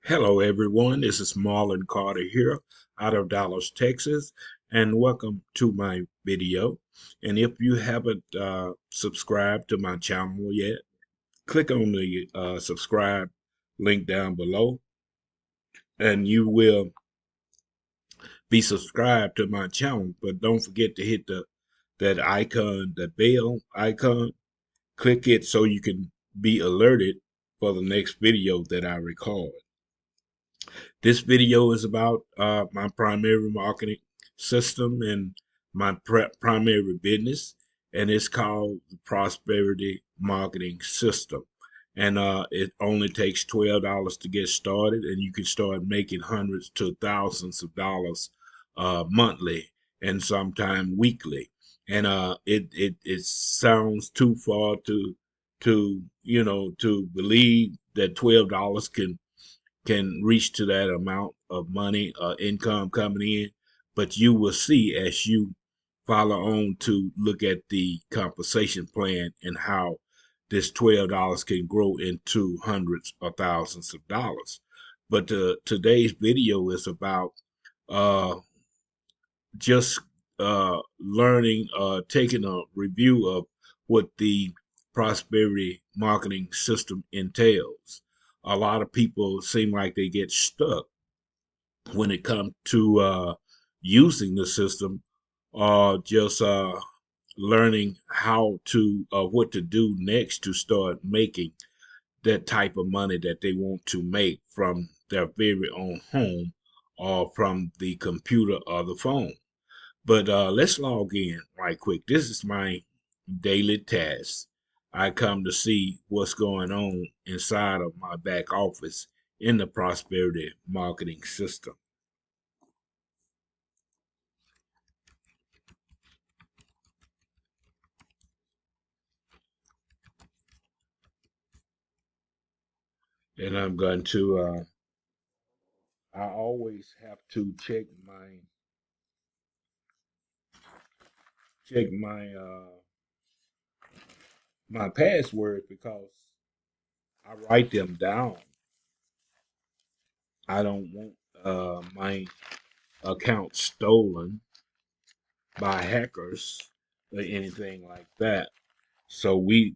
Hello, everyone. This is Marlon Carter here out of Dallas, Texas, and welcome to my video. And if you haven't subscribed to my channel yet, click on the subscribe link down below, and you will be subscribed to my channel. But don't forget to hit that icon, that bell icon. Click it so you can be alerted for the next video that I record. This video is about my primary marketing system and my primary business, and it's called the Prosperity Marketing System. And it only takes $12 to get started, and you can start making hundreds to thousands of dollars monthly and sometime weekly. And it sounds too far to believe that $12 can reach to that amount of money income coming in, but you will see as you follow on to look at the compensation plan and how this $12 can grow into hundreds or thousands of dollars. But today's video is about uh, just learning, taking a review of what the prosperity marketing system entails. A lot of people seem like they get stuck when it comes to using the system, or just learning how to what to do next to start making that type of money that they want to make from their very own home or from the computer or the phone. But let's log in right quick. This is my daily task. I come to see what's going on inside of my back office in the prosperity marketing system. And I'm going to, I always have to check my password because I write them down. I don't want my account stolen by hackers or anything like that. So we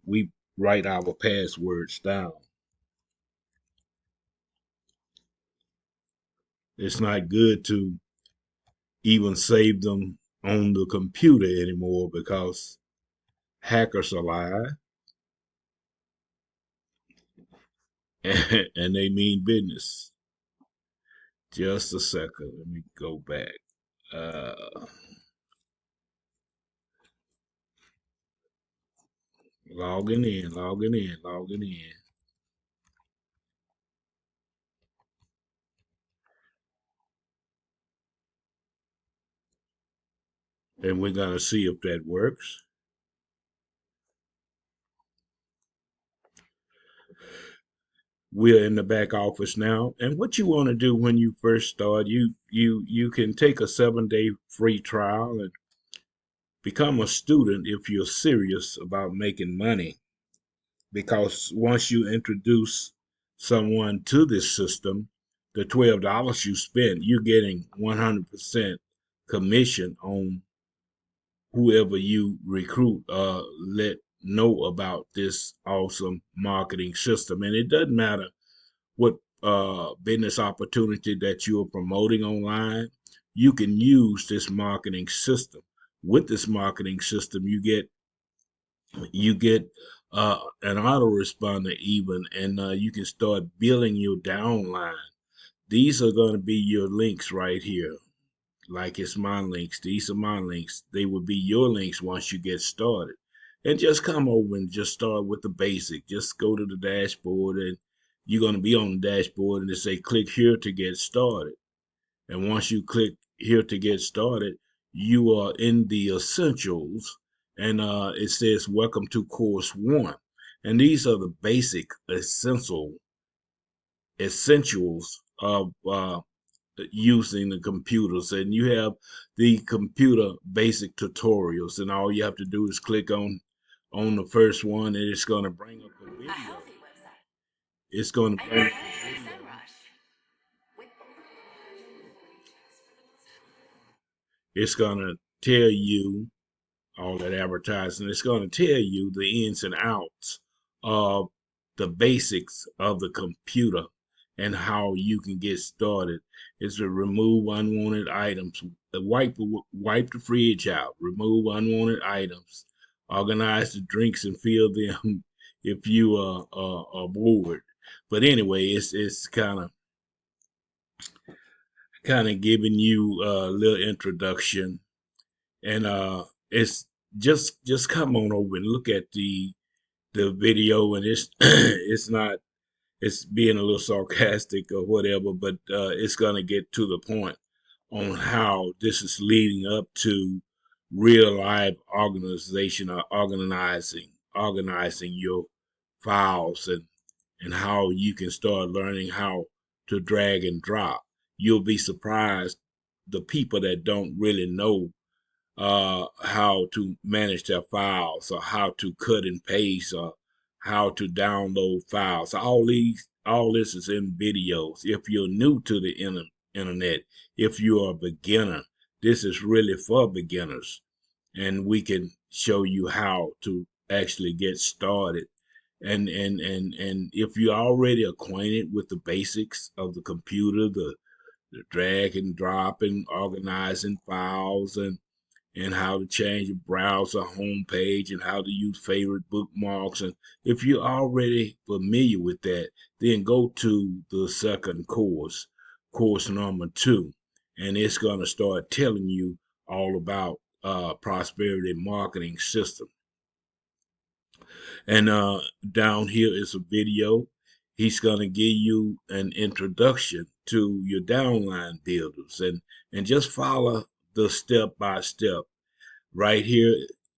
write our passwords down. It's not good to even save them on the computer anymore because hackers are live and they mean business. Just a second. Let me go back. Uh, logging in. And we're going to see if that works. We're in the back office now. And what you want to do when you first start, you can take a 7-day free trial and become a student if you're serious about making money. Because once you introduce someone to this system, the $12 you spend, you're getting 100% commission on whoever you recruit, let know about this awesome marketing system. And it doesn't matter what business opportunity that you're promoting online, you can use this marketing system. With this marketing system, you get an autoresponder even, and you can start building your downline. These are going to be your links right here. Like it's my links. These are my links. They will be your links once you get started. And just come over and just start with the basic. Just go to the dashboard, and you're going to be on the dashboard and it say click here to get started. And once you click here to get started, you are in the essentials, and it says welcome to course one. And these are the basic essentials of using the computers. And you have the computer basic tutorials, and all you have to do is click on the first one, and it's going to bring up the video. It's going to bring up the video It's going to tell you all that advertising. It's going to tell you the ins and outs of the basics of the computer and how you can get started. It's to remove unwanted items, wipe the fridge out, remove unwanted items, organize the drinks and fill them if you are bored. But anyway, it's kind of giving you a little introduction, and it's just come on over and look at the video, and it's it's not, it's being a little sarcastic or whatever, but it's gonna get to the point on how this is leading up to real life organization or organizing your files, and how you can start learning how to drag and drop. You'll be surprised the people that don't really know how to manage their files, or how to cut and paste, or how to download files. All this is in videos. If you're new to the internet, if you're a beginner, this is really for beginners, and we can show you how to actually get started. And if you're already acquainted with the basics of the computer, the drag and drop and organizing files, and how to change your browser homepage, and how to use favorite bookmarks. And if you're already familiar with that, then go to the second course number 2, and it's going to start telling you all about prosperity marketing system. And down here is a video. He's going to give you an introduction to your downline builders, and just follow the step by step right here.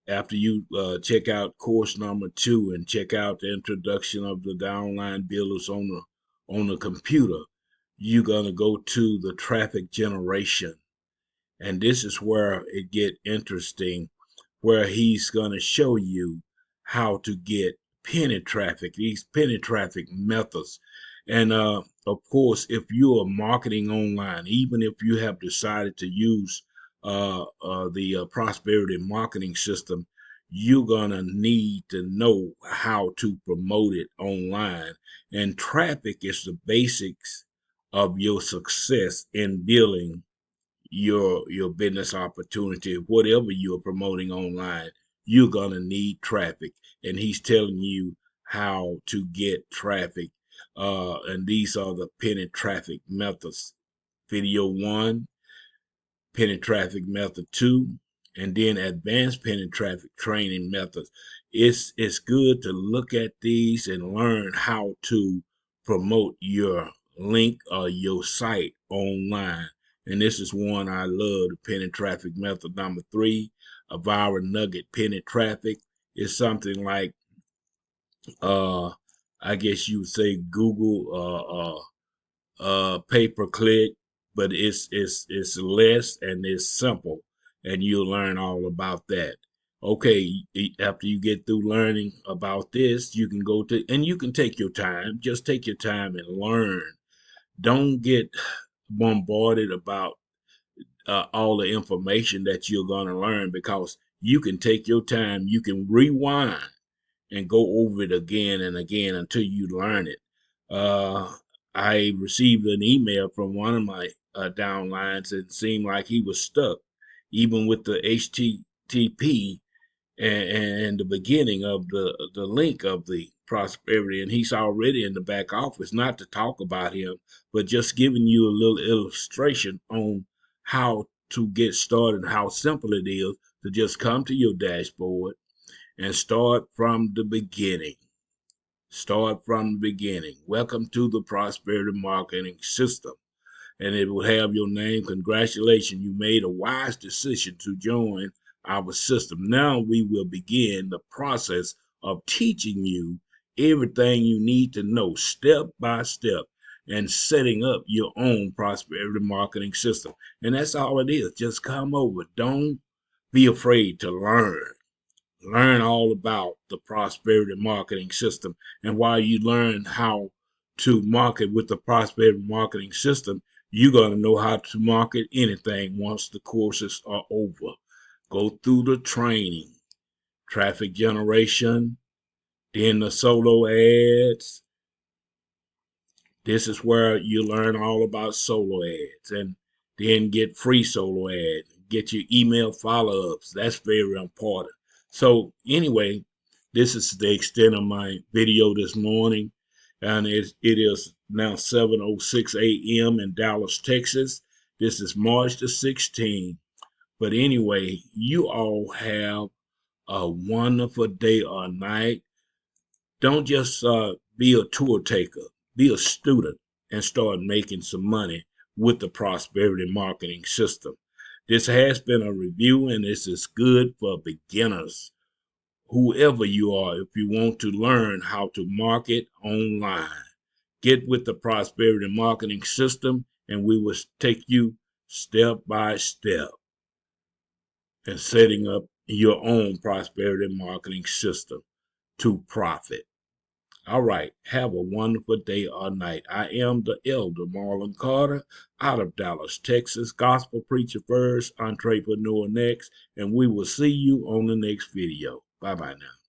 After you check out course number 2 and check out the introduction of the downline builders on the computer, you're going to go to the traffic generation, and this is where it get interesting, where he's going to show you how to get penny traffic, these penny traffic methods. And of course, if you are marketing online, even if you have decided to use the prosperity marketing system, you're going to need to know how to promote it online. And traffic is the basics of your success in building your business opportunity. Whatever you're promoting online, you're gonna need traffic, and he's telling you how to get traffic. And these are the penny traffic methods. Video 1, penny traffic method 2, and then advanced penny traffic training methods. It's good to look at these and learn how to promote your link or your site online. And this is one I love, the penny traffic method number 3, a viral nugget penny traffic. Is something like uh I guess you would say Google pay per click, but it's less and it's simple, and you'll learn all about that. Okay, after you get through learning about this, you can go to, and you can take your time. Just take your time and learn. Don't get bombarded about all the information that you're going to learn, because you can take your time. You can rewind and go over it again and again until you learn it. Uh, I received an email from one of my downlines, and it seemed like he was stuck, even with the HTTP and the beginning of the link of the prosperity. And he's already in the back office, not to talk about him, but just giving you a little illustration on how to get started, how simple it is to just come to your dashboard and start from the beginning. Start from the beginning. Welcome to the prosperity marketing system. And it will have your name. Congratulations, you made a wise decision to join our system. Now we will begin the process of teaching you everything you need to know step by step, and setting up your own prosperity marketing system. And that's all it is. Just come over. Don't be afraid to learn. Learn all about the prosperity marketing system. And while you learn how to market with the prosperity marketing system, you're going to know how to market anything once the courses are over. Go through the training, traffic generation, then the solo ads. This is where you learn all about solo ads and then get free solo ads. Get your email follow-ups. That's very important. So anyway, this is the extent of my video this morning. And it is now 7:06 a.m. in Dallas, Texas. This is March the 16th. But anyway, you all have a wonderful day or night. Don't just be a tour taker. Be a student and start making some money with the prosperity marketing system. This has been a review, and this is good for beginners. Whoever you are, if you want to learn how to market online, get with the prosperity marketing system, and we will take you step by step in setting up your own prosperity marketing system to profit. All right. Have a wonderful day or night. I am the elder Marlon Carter out of Dallas, Texas. Gospel preacher first, entrepreneur next, and we will see you on the next video. Bye bye now.